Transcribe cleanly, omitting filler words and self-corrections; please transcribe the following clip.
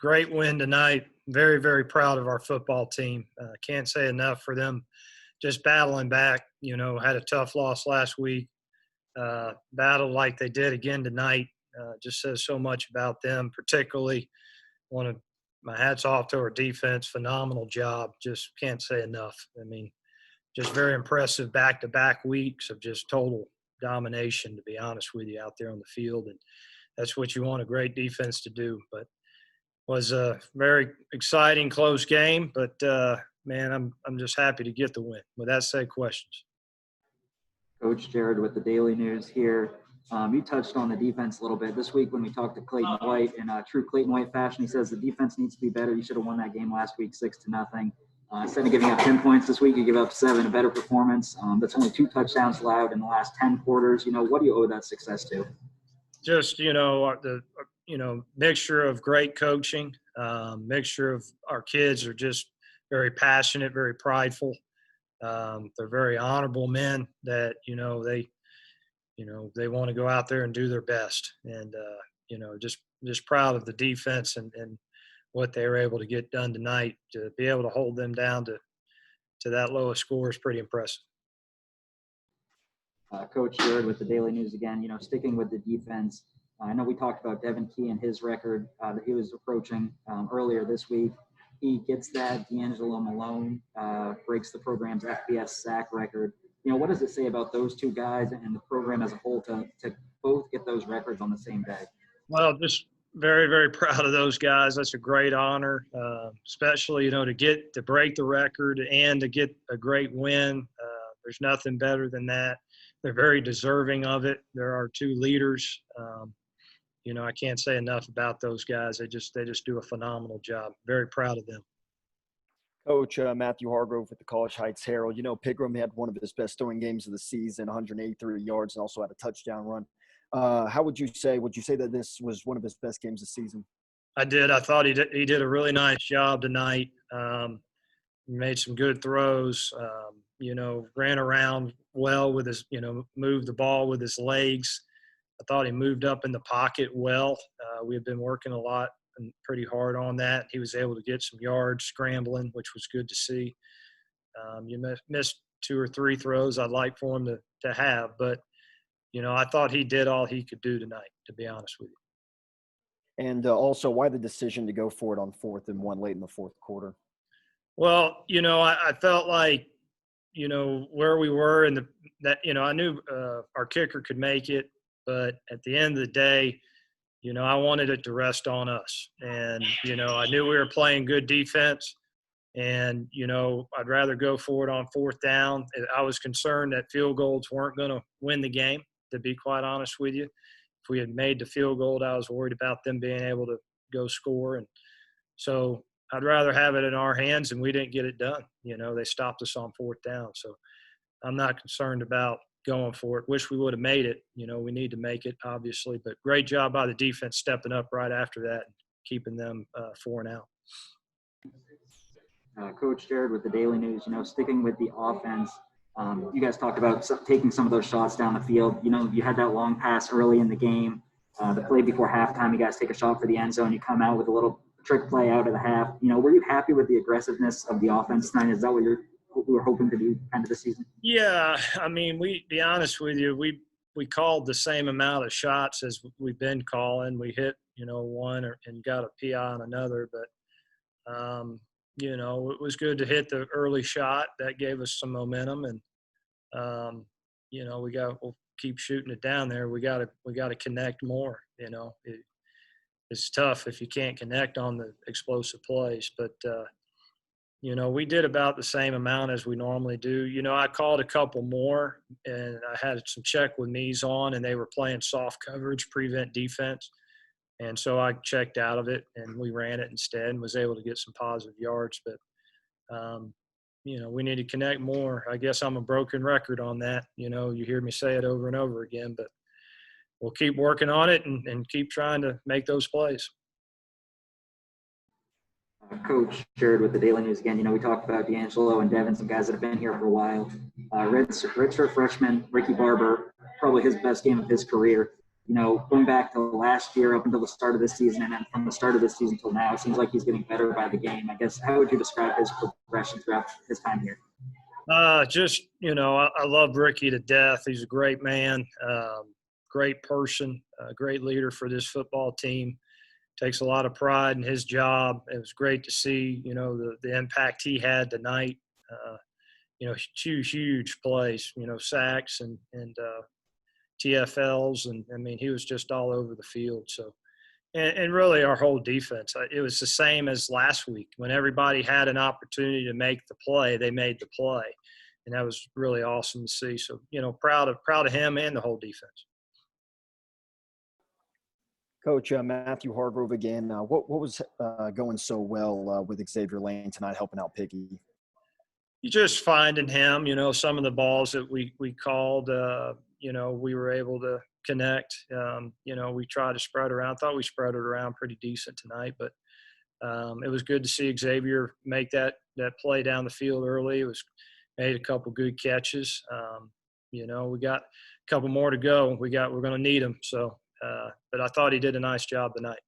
great win tonight. Very, very proud of our football team. Can't say enough for them just battling back. Had a tough loss last week. Battled like they did again tonight. Just says so much about them, particularly my hats off to our defense. Phenomenal job. Just can't say enough. Just very impressive back-to-back weeks of just total domination, to be honest with you, out there on the field. And that's what you want a great defense to do. But was a very exciting, close game. But, man, I'm just happy to get the win. With that said, questions. Coach Jared with the Daily News here. You touched on the defense a little bit. This week when we talked to Clayton White in true Clayton White fashion, he says the defense needs to be better. You should have won that game last week 6-0. Instead of giving up 10 points this week, you give up 7, a better performance. That's only 2 touchdowns allowed in the last 10 quarters. What do you owe that success to? Just, the mixture of great coaching, mixture of our kids are just very passionate, very prideful. They're very honorable men that, they want to go out there and do their best. And, just proud of the defense and what they were able to get done tonight. To be able to hold them down to that lowest score is pretty impressive. Coach Jared with the Daily News again, sticking with the defense. I know we talked about Devante Key and his record that he was approaching earlier this week. He gets that. D'Angelo Malone breaks the program's FBS sack record. What does it say about those two guys and the program as a whole to both get those records on the same day? Well, just very, very proud of those guys. That's a great honor, especially, to break the record and to get a great win. There's nothing better than that. They're very deserving of it. There are 2 leaders. I can't say enough about those guys. They just do a phenomenal job. Very proud of them. Coach, Matthew Hargrove with the College Heights Herald. Pigram had one of his best throwing games of the season, 183 yards, and also had a touchdown run. How would you say that this was one of his best games of the season? I did. I thought he did a really nice job tonight. Made some good throws, ran around well with his, moved the ball with his legs. I thought he moved up in the pocket well. We had been working a lot and pretty hard on that. He was able to get some yards scrambling, which was good to see. You missed 2 or 3 throws I'd like for him to have, but, I thought he did all he could do tonight, to be honest with you. And also, why the decision to go for it on 4th and 1 late in the 4th quarter? Well, I felt like, where we were I knew our kicker could make it, but at the end of the day, I wanted it to rest on us. And, I knew we were playing good defense and, I'd rather go for it on 4th down. I was concerned that field goals weren't going to win the game, to be quite honest with you. If we had made the field goal, I was worried about them being able to go score. And so I'd rather have it in our hands, and we didn't get it done. They stopped us on 4th down. So I'm not concerned about going for it. Wish we would have made it. We need to make it, obviously. But great job by the defense stepping up right after that and keeping them 4 and out. Coach Jared with the Daily News, sticking with the offense, you guys talked about taking some of those shots down the field. You had that long pass early in the game. The play before halftime, you guys take a shot for the end zone. You come out with a little trick play out of the half. Were you happy with the aggressiveness of the offense tonight? Is that what we were hoping to do end of the season? Yeah, be honest with you, we called the same amount of shots as we've been calling. We hit, one and got a PI on another, but it was good to hit the early shot. That gave us some momentum, and we'll keep shooting it down there. We got to connect more. It's tough if you can't connect on the explosive plays, but we did about the same amount as we normally do. I called a couple more, and I had some check with knees on, and they were playing soft coverage, prevent defense. And so I checked out of it, and we ran it instead and was able to get some positive yards. But, we need to connect more. I guess I'm a broken record on that. You hear me say it over and over again, but we'll keep working on it and keep trying to make those plays. Coach Jared with the Daily News again. We talked about D'Angelo and Devin, some guys that have been here for a while. Redshirt freshman Ricky Barber, probably his best game of his career. going back to last year up until the start of this season, and then from the start of this season till now, it seems like he's getting better by the game. I guess, how would you describe his progression throughout his time here? I love Ricky to death. He's a great man, great person, great leader for this football team. Takes a lot of pride in his job. It was great to see, the impact he had tonight. Huge plays, sacks and TFLs. And, I mean, he was just all over the field. So, and really our whole defense, it was the same as last week. When everybody had an opportunity to make the play, they made the play. And that was really awesome to see. So, proud of him and the whole defense. Coach, Matthew Hargrove again. What was going so well with Xavier Lane tonight, helping out Piggy? You just finding him, some of the balls that we called, we were able to connect. We tried to spread around. Thought we spread it around pretty decent tonight, but it was good to see Xavier make that play down the field early. Made a couple good catches. We got a couple more to go. We're going to need them. So, but I thought he did a nice job tonight.